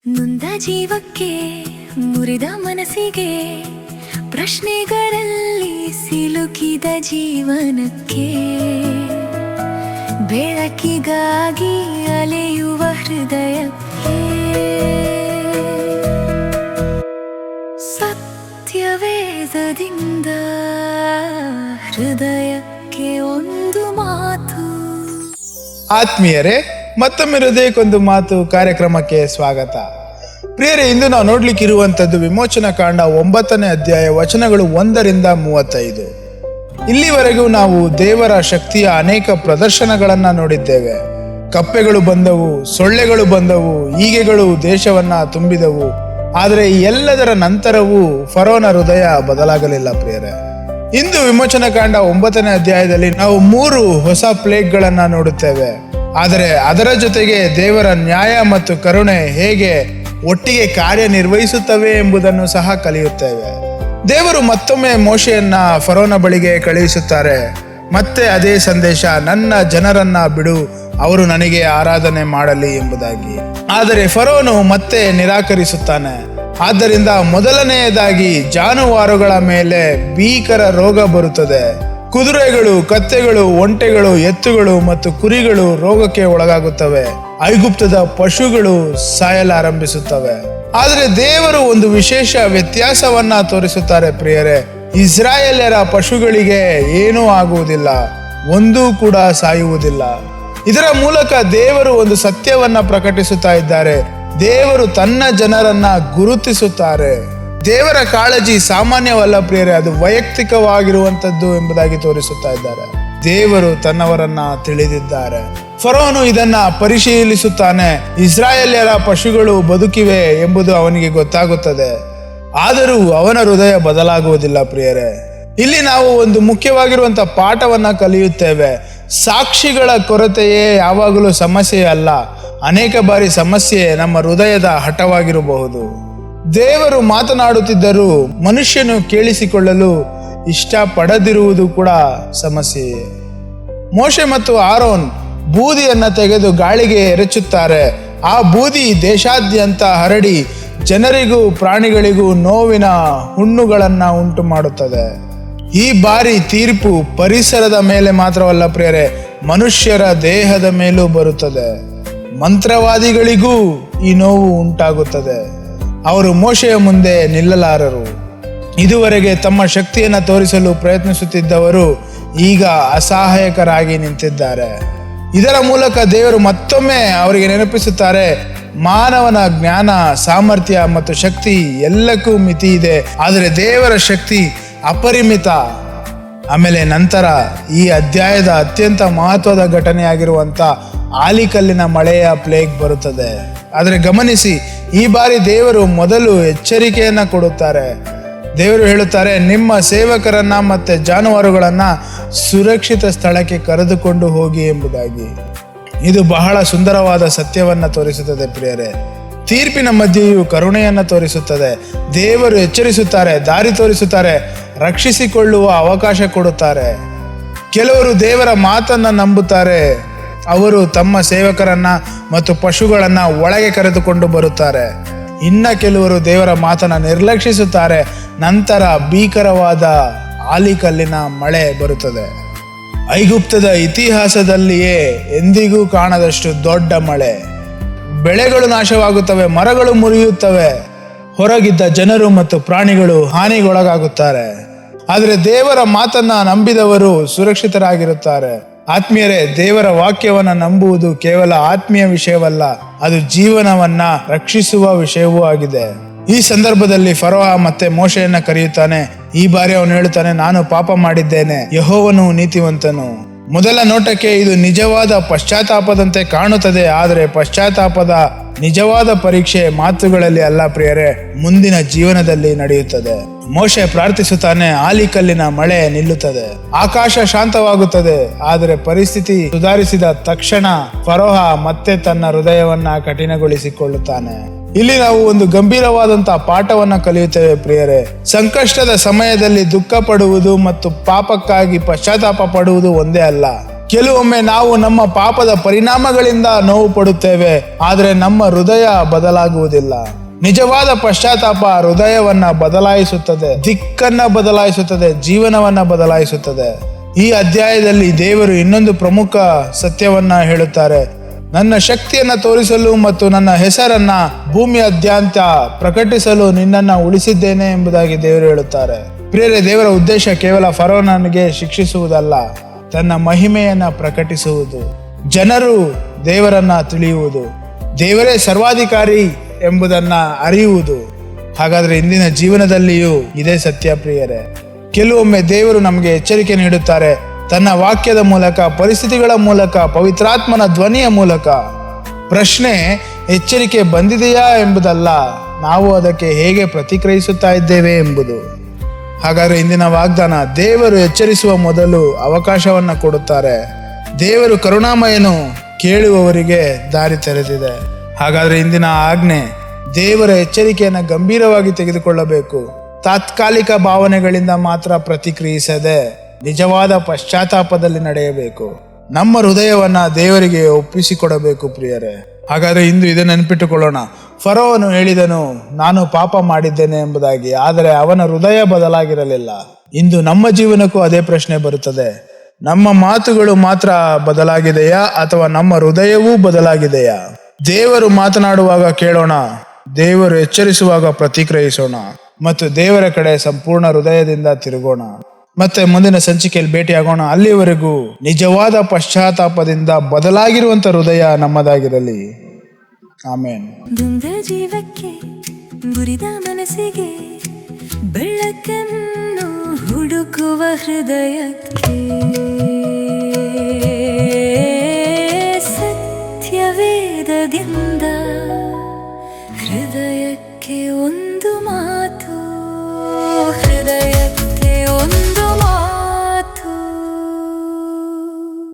ನೊಂದ ಜೀವಕ್ಕೆ ಮುರಿದ ಮನಸ್ಸಿಗೆ ಪ್ರಶ್ನೆಗಳಲ್ಲಿ ಸಿಲುಕಿದ ಜೀವನಕ್ಕೆ ಬೆಳಕಿಗಾಗಿ ಅಲೆಯುವ ಹೃದಯಕ್ಕೆ ಸತ್ಯವೇದದಿಂದ ಹೃದಯಕ್ಕೆ ಒಂದು ಮಾತು. ಆತ್ಮೀಯರೇ, ಮತ್ತೊಮ್ಮೆ ಹೃದಯಕ್ಕೊಂದು ಮಾತು ಕಾರ್ಯಕ್ರಮಕ್ಕೆ ಸ್ವಾಗತ. ಪ್ರಿಯರೇ, ಇಂದು ನಾವು ನೋಡ್ಲಿಕ್ಕಿರುವಂಥದ್ದು ವಿಮೋಚನಾ ಕಾಂಡ 9ನೇ ಅಧ್ಯಾಯ ವಚನಗಳು 1ರಿಂದ 35. ಇಲ್ಲಿವರೆಗೂ ನಾವು ದೇವರ ಶಕ್ತಿಯ ಅನೇಕ ಪ್ರದರ್ಶನಗಳನ್ನ ನೋಡಿದ್ದೇವೆ. ಕಪ್ಪೆಗಳು ಬಂದವು, ಸೊಳ್ಳೆಗಳು ಬಂದವು, ಈಗೆಗಳು ದೇಶವನ್ನ ತುಂಬಿದವು. ಆದರೆ ಈ ಎಲ್ಲದರ ನಂತರವೂ ಫರೋನ ಹೃದಯ ಬದಲಾಗಲಿಲ್ಲ. ಪ್ರಿಯರೇ, ಇಂದು ವಿಮೋಚನಾ ಕಾಂಡ 9ನೇ ಅಧ್ಯಾಯದಲ್ಲಿ ನಾವು 3 ಹೊಸ ಪ್ಲೇಗ್ಗಳನ್ನ ನೋಡುತ್ತೇವೆ. ಆದರೆ ಅದರ ಜೊತೆಗೆ ದೇವರ ನ್ಯಾಯ ಮತ್ತು ಕರುಣೆ ಹೇಗೆ ಒಟ್ಟಿಗೆ ಕಾರ್ಯನಿರ್ವಹಿಸುತ್ತವೆ ಎಂಬುದನ್ನು ಸಹ ಕಲಿಯುತ್ತೇವೆ. ದೇವರು ಮತ್ತೊಮ್ಮೆ ಮೋಶೆಯನ್ನ ಫರೋನ ಬಳಿಗೆ ಕಳುಹಿಸುತ್ತಾರೆ. ಮತ್ತೆ ಅದೇ ಸಂದೇಶ, ನನ್ನ ಜನರನ್ನ ಬಿಡು, ಅವರು ನನಗೆ ಆರಾಧನೆ ಮಾಡಲಿ ಎಂಬುದಾಗಿ. ಆದರೆ ಫರೋನು ಮತ್ತೆ ನಿರಾಕರಿಸುತ್ತಾನೆ. ಆದ್ದರಿಂದ ಮೊದಲನೆಯದಾಗಿ ಜಾನುವಾರುಗಳ ಮೇಲೆ ಭೀಕರ ರೋಗ ಬರುತ್ತದೆ. ಕುದುರೆಗಳು, ಕತ್ತೆಗಳು, ಒಂಟೆಗಳು, ಎತ್ತುಗಳು ಮತ್ತು ಕುರಿಗಳು ರೋಗಕ್ಕೆ ಒಳಗಾಗುತ್ತವೆ. ಐಗುಪ್ತದ ಪಶುಗಳು ಸಾಯಲಾರಂಭಿಸುತ್ತವೆ. ಆದರೆ ದೇವರು ಒಂದು ವಿಶೇಷ ವ್ಯತ್ಯಾಸವನ್ನ ತೋರಿಸುತ್ತಾರೆ. ಪ್ರಿಯರೇ, ಇಸ್ರಾಯೇಲ್ಯರ ಪಶುಗಳಿಗೆ ಏನೂ ಆಗುವುದಿಲ್ಲ, ಒಂದೂ ಕೂಡ ಸಾಯುವುದಿಲ್ಲ. ಇದರ ಮೂಲಕ ದೇವರು ಒಂದು ಸತ್ಯವನ್ನ ಪ್ರಕಟಿಸುತ್ತಾ ಇದ್ದಾರೆ. ದೇವರು ತನ್ನ ಜನರನ್ನ ಗುರುತಿಸುತ್ತಾರೆ. ದೇವರ ಕಾಳಜಿ ಸಾಮಾನ್ಯವಲ್ಲ ಪ್ರಿಯರೇ, ಅದು ವೈಯಕ್ತಿಕವಾಗಿರುವಂತದ್ದು ಎಂಬುದಾಗಿ ತೋರಿಸುತ್ತಾ ಇದ್ದಾರೆ. ದೇವರು ತನ್ನವರನ್ನ ತಿಳಿದಿದ್ದಾರೆ. ಫರೋನು ಇದನ್ನ ಪರಿಶೀಲಿಸುತ್ತಾನೆ. ಇಸ್ರಾಯೇಲ್ಯರ ಪಶುಗಳು ಬದುಕಿವೆ ಎಂಬುದು ಅವನಿಗೆ ಗೊತ್ತಾಗುತ್ತದೆ. ಆದರೂ ಅವನ ಹೃದಯ ಬದಲಾಗುವುದಿಲ್ಲ. ಪ್ರಿಯರೇ, ಇಲ್ಲಿ ನಾವು ಒಂದು ಮುಖ್ಯವಾಗಿರುವಂತಹ ಪಾಠವನ್ನ ಕಲಿಯುತ್ತೇವೆ. ಸಾಕ್ಷಿಗಳ ಕೊರತೆಯೇ ಯಾವಾಗಲೂ ಸಮಸ್ಯೆ ಅಲ್ಲ. ಅನೇಕ ಬಾರಿ ಸಮಸ್ಯೆ ನಮ್ಮ ಹೃದಯದ ಹಠವಾಗಿರಬಹುದು. ದೇವರು ಮಾತನಾಡುತ್ತಿದ್ದರೂ ಮನುಷ್ಯನು ಕೇಳಿಸಿಕೊಳ್ಳಲು ಇಷ್ಟಪಡದಿರುವುದು ಕೂಡ ಸಮಸ್ಯೆಯೇ. ಮೋಶೆ ಮತ್ತು ಆರೋನ್ ಬೂದಿಯನ್ನ ತೆಗೆದು ಗಾಳಿಗೆ ಎರಚುತ್ತಾರೆ. ಆ ಬೂದಿ ದೇಶಾದ್ಯಂತ ಹರಡಿ ಜನರಿಗೂ ಪ್ರಾಣಿಗಳಿಗೂ ನೋವಿನ ಹುಣ್ಣುಗಳನ್ನ ಉಂಟು ಮಾಡುತ್ತದೆ. ಈ ಬಾರಿ ತೀರ್ಪು ಪರಿಸರದ ಮೇಲೆ ಮಾತ್ರವಲ್ಲ ಪ್ರಿಯರೇ, ಮನುಷ್ಯರ ದೇಹದ ಮೇಲೂ ಬರುತ್ತದೆ. ಮಂತ್ರವಾದಿಗಳಿಗೂ ಈ ನೋವು ಉಂಟಾಗುತ್ತದೆ. ಅವರು ಮೋಶೆಯ ಮುಂದೆ ನಿಲ್ಲಲಾರರು. ಇದುವರೆಗೆ ತಮ್ಮ ಶಕ್ತಿಯನ್ನು ತೋರಿಸಲು ಪ್ರಯತ್ನಿಸುತ್ತಿದ್ದವರು ಈಗ ಅಸಹಾಯಕರಾಗಿ ನಿಂತಿದ್ದಾರೆ. ಇದರ ಮೂಲಕ ದೇವರು ಮತ್ತೊಮ್ಮೆ ಅವರಿಗೆ ನೆನಪಿಸುತ್ತಾರೆ, ಮಾನವನ ಜ್ಞಾನ, ಸಾಮರ್ಥ್ಯ ಮತ್ತು ಶಕ್ತಿ ಎಲ್ಲಕ್ಕೂ ಮಿತಿ ಇದೆ, ಆದರೆ ದೇವರ ಶಕ್ತಿ ಅಪರಿಮಿತ. ಆಮೇಲೆ ನಂತರ ಈ ಅಧ್ಯಾಯದ ಅತ್ಯಂತ ಮಹತ್ವದ ಘಟನೆಯಾಗಿರುವಂತ ಆಲಿಕಲ್ಲಿನ ಮಳೆಯ ಪ್ಲೇಗ್ ಬರುತ್ತದೆ. ಆದರೆ ಗಮನಿಸಿ, ಈ ಬಾರಿ ದೇವರು ಮೊದಲು ಎಚ್ಚರಿಕೆಯನ್ನ ಕೊಡುತ್ತಾರೆ. ದೇವರು ಹೇಳುತ್ತಾರೆ, ನಿಮ್ಮ ಸೇವಕರನ್ನ ಮತ್ತೆ ಜಾನುವಾರುಗಳನ್ನ ಸುರಕ್ಷಿತ ಸ್ಥಳಕ್ಕೆ ಕರೆದುಕೊಂಡು ಹೋಗಿ ಎಂಬುದಾಗಿ. ಇದು ಬಹಳ ಸುಂದರವಾದ ಸತ್ಯವನ್ನ ತೋರಿಸುತ್ತದೆ ಪ್ರಿಯರೇ. ತೀರ್ಪಿನ ಮಧ್ಯೆಯೂ ಕರುಣೆಯನ್ನ ತೋರಿಸುತ್ತದೆ. ದೇವರು ಎಚ್ಚರಿಸುತ್ತಾರೆ, ದಾರಿ ತೋರಿಸುತ್ತಾರೆ, ರಕ್ಷಿಸಿಕೊಳ್ಳುವ ಅವಕಾಶ ಕೊಡುತ್ತಾರೆ. ಕೆಲವರು ದೇವರ ಮಾತನ್ನ ನಂಬುತ್ತಾರೆ. ಅವರು ತಮ್ಮ ಸೇವಕರನ್ನ ಮತ್ತು ಪಶುಗಳನ್ನ ಒಳಗೆ ಕರೆದುಕೊಂಡು ಬರುತ್ತಾರೆ. ಇನ್ನ ಕೆಲವರು ದೇವರ ಮಾತನ್ನ ನಿರ್ಲಕ್ಷಿಸುತ್ತಾರೆ. ನಂತರ ಭೀಕರವಾದ ಆಲಿಕಲ್ಲಿನ ಮಳೆ ಬರುತ್ತದೆ. ಐಗುಪ್ತದ ಇತಿಹಾಸದಲ್ಲಿಯೇ ಎಂದಿಗೂ ಕಾಣದಷ್ಟು ದೊಡ್ಡ ಮಳೆ. ಬೆಳೆಗಳು ನಾಶವಾಗುತ್ತವೆ, ಮರಗಳು ಮುರಿಯುತ್ತವೆ, ಹೊರಗಿದ್ದ ಜನರು ಮತ್ತು ಪ್ರಾಣಿಗಳು ಹಾನಿಗೊಳಗಾಗುತ್ತಾರೆ. ಆದರೆ ದೇವರ ಮಾತನ್ನ ನಂಬಿದವರು ಸುರಕ್ಷಿತರಾಗಿರುತ್ತಾರೆ. ಆತ್ಮೀಯರೇ, ದೇವರ ವಾಕ್ಯವನ್ನ ನಂಬುವುದು ಕೇವಲ ಆತ್ಮೀಯ ವಿಷಯವಲ್ಲ, ಅದು ಜೀವನವನ್ನ ರಕ್ಷಿಸುವ ವಿಷಯವೂ ಆಗಿದೆ. ಈ ಸಂದರ್ಭದಲ್ಲಿ ಫರೋಹ ಮತ್ತೆ ಮೋಶೆಯನ್ನ ಕರೆಯುತ್ತಾನೆ. ಈ ಬಾರಿ ಅವನು ಹೇಳುತ್ತಾನೆ, ನಾನು ಪಾಪ ಮಾಡಿದ್ದೇನೆ, ಯೆಹೋವನು ನೀತಿವಂತನು. ಮೊದಲ ನೋಟಕ್ಕೆ ಇದು ನಿಜವಾದ ಪಶ್ಚಾತ್ತಾಪದಂತೆ ಕಾಣುತ್ತದೆ. ಆದರೆ ಪಶ್ಚಾತ್ತಾಪದ ನಿಜವಾದ ಪರೀಕ್ಷೆ ಮಾತುಗಳಲ್ಲಿ ಅಲ್ಲ ಪ್ರಿಯರೇ, ಮುಂದಿನ ಜೀವನದಲ್ಲಿ ನಡೆಯುತ್ತದೆ. ಮೋಶೆ ಪ್ರಾರ್ಥಿಸುತ್ತಾನೆ, ಆಲಿಕಲ್ಲಿನ ಮಳೆ ನಿಲ್ಲುತ್ತದೆ, ಆಕಾಶ ಶಾಂತವಾಗುತ್ತದೆ. ಆದರೆ ಪರಿಸ್ಥಿತಿ ಸುಧಾರಿಸಿದ ತಕ್ಷಣ ಫರೋಹ ಮತ್ತೆ ತನ್ನ ಹೃದಯವನ್ನ ಕಠಿಣಗೊಳಿಸಿಕೊಳ್ಳುತ್ತಾನೆ. ಇಲ್ಲಿ ನಾವು ಒಂದು ಗಂಭೀರವಾದಂತಹ ಪಾಠವನ್ನ ಕಲಿಯುತ್ತೇವೆ ಪ್ರಿಯರೇ. ಸಂಕಷ್ಟದ ಸಮಯದಲ್ಲಿ ದುಃಖ ಪಡುವುದು ಮತ್ತು ಪಾಪಕ್ಕಾಗಿ ಪಶ್ಚಾತ್ತಾಪ ಪಡುವುದು ಒಂದೇ ಅಲ್ಲ. ಕೆಲವೊಮ್ಮೆ ನಾವು ನಮ್ಮ ಪಾಪದ ಪರಿಣಾಮಗಳಿಂದ ನೋವು ಪಡುತ್ತೇವೆ, ಆದರೆ ನಮ್ಮ ಹೃದಯ ಬದಲಾಗುವುದಿಲ್ಲ. ನಿಜವಾದ ಪಶ್ಚಾತ್ತಾಪ ಹೃದಯವನ್ನ ಬದಲಾಯಿಸುತ್ತದೆ, ದಿಕ್ಕನ್ನ ಬದಲಾಯಿಸುತ್ತದೆ, ಜೀವನವನ್ನ ಬದಲಾಯಿಸುತ್ತದೆ. ಈ ಅಧ್ಯಾಯದಲ್ಲಿ ದೇವರು ಇನ್ನೊಂದು ಪ್ರಮುಖ ಸತ್ಯವನ್ನ ಹೇಳುತ್ತಾರೆ. ನನ್ನ ಶಕ್ತಿಯನ್ನ ತೋರಿಸಲು ಮತ್ತು ನನ್ನ ಹೆಸರನ್ನ ಭೂಮಿಯಾದ್ಯಂತ ಪ್ರಕಟಿಸಲು ನಿನ್ನನ್ನ ಉಳಿಸಿದ್ದೇನೆ ಎಂಬುದಾಗಿ ದೇವರು ಹೇಳುತ್ತಾರೆ. ಪ್ರಿಯರೇ, ದೇವರ ಉದ್ದೇಶ ಕೇವಲ ಫರೋಹನಿಗೆ ಶಿಕ್ಷಿಸುವುದಲ್ಲ, ತನ್ನ ಮಹಿಮೆಯನ್ನ ಪ್ರಕಟಿಸುವುದು, ಜನರು ದೇವರನ್ನ ತಿಳಿಯುವುದು, ದೇವರೇ ಸರ್ವಾಧಿಕಾರಿ ಎಂಬುದನ್ನ ಅರಿಯುವುದು. ಹಾಗಾದ್ರೆ ಇಂದಿನ ಜೀವನದಲ್ಲಿಯೂ ಇದೇ ಸತ್ಯ ಪ್ರಿಯರೇ. ಕೆಲವೊಮ್ಮೆ ದೇವರು ನಮಗೆ ಎಚ್ಚರಿಕೆ ನೀಡುತ್ತಾರೆ, ತನ್ನ ವಾಕ್ಯದ ಮೂಲಕ, ಪರಿಸ್ಥಿತಿಗಳ ಮೂಲಕ, ಪವಿತ್ರಾತ್ಮನ ಧ್ವನಿಯ ಮೂಲಕ. ಪ್ರಶ್ನೆ ಎಚ್ಚರಿಕೆ ಬಂದಿದೆಯಾ ಎಂಬುದಲ್ಲ, ನಾವು ಅದಕ್ಕೆ ಹೇಗೆ ಪ್ರತಿಕ್ರಿಯಿಸುತ್ತಾ ಇದ್ದೇವೆ ಎಂಬುದು. ಹಾಗಾದ್ರೆ ಇಂದಿನ ವಾಗ್ದಾನ, ದೇವರು ಎಚ್ಚರಿಸುವ ಮೊದಲು ಅವಕಾಶವನ್ನ ಕೊಡುತ್ತಾರೆ. ದೇವರು ಕರುಣಾಮಯನು, ಕೇಳುವವರಿಗೆ ದಾರಿ ತೆರೆದಿದೆ. ಹಾಗಾದ್ರೆ ಇಂದಿನ ಆಜ್ಞೆ, ದೇವರ ಎಚ್ಚರಿಕೆಯನ್ನು ಗಂಭೀರವಾಗಿ ತೆಗೆದುಕೊಳ್ಳಬೇಕು. ತಾತ್ಕಾಲಿಕ ಭಾವನೆಗಳಿಂದ ಮಾತ್ರ ಪ್ರತಿಕ್ರಿಯಿಸದೆ ನಿಜವಾದ ಪಶ್ಚಾತ್ತಾಪದಲ್ಲಿ ನಡೆಯಬೇಕು. ನಮ್ಮ ಹೃದಯವನ್ನ ದೇವರಿಗೆ ಒಪ್ಪಿಸಿಕೊಡಬೇಕು ಪ್ರಿಯರೇ. ಹಾಗಾದ್ರೆ ಇಂದು ಇದನ್ನು ನೆನಪಿಟ್ಟುಕೊಳ್ಳೋಣ. ಫರೋಹನು ಹೇಳಿದನು, ನಾನು ಪಾಪ ಮಾಡಿದ್ದೇನೆ ಎಂಬುದಾಗಿ, ಆದರೆ ಅವನ ಹೃದಯ ಬದಲಾಗಿರಲಿಲ್ಲ. ಇಂದು ನಮ್ಮ ಜೀವನಕ್ಕೂ ಅದೇ ಪ್ರಶ್ನೆ ಬರುತ್ತದೆ. ನಮ್ಮ ಮಾತುಗಳು ಮಾತ್ರ ಬದಲಾಗಿದೆಯಾ ಅಥವಾ ನಮ್ಮ ಹೃದಯವೂ ಬದಲಾಗಿದೆಯಾ? ದೇವರು ಮಾತನಾಡುವಾಗ ಕೇಳೋಣ, ದೇವರು ಎಚ್ಚರಿಸುವಾಗ ಪ್ರತಿಕ್ರಿಯಿಸೋಣ ಮತ್ತು ದೇವರ ಕಡೆ ಸಂಪೂರ್ಣ ಹೃದಯದಿಂದ ತಿರುಗೋಣ. ಮತ್ತೆ ಮುಂದಿನ ಸಂಚಿಕೆಯಲ್ಲಿ ಭೇಟಿಯಾಗೋಣ. ಅಲ್ಲಿವರೆಗೂ ನಿಜವಾದ ಪಶ್ಚಾತ್ತಾಪದಿಂದ ಬದಲಾಗಿರುವಂತ ಹೃದಯ ನಮ್ಮದಾಗಿರಲಿ. ಆಮೇನ್. ದುಂದ ಜೀವಕ್ಕೆ, ಮುರಿದ ಮನಸ್ಸಿಗೆ, ಬೆಳಕನ್ನು ಹುಡುಕುವ ಹೃದಯಕ್ಕೆ, ಸತ್ಯವೇದದಿಂದ ಹೃದಯಕ್ಕೆ ಒಂದು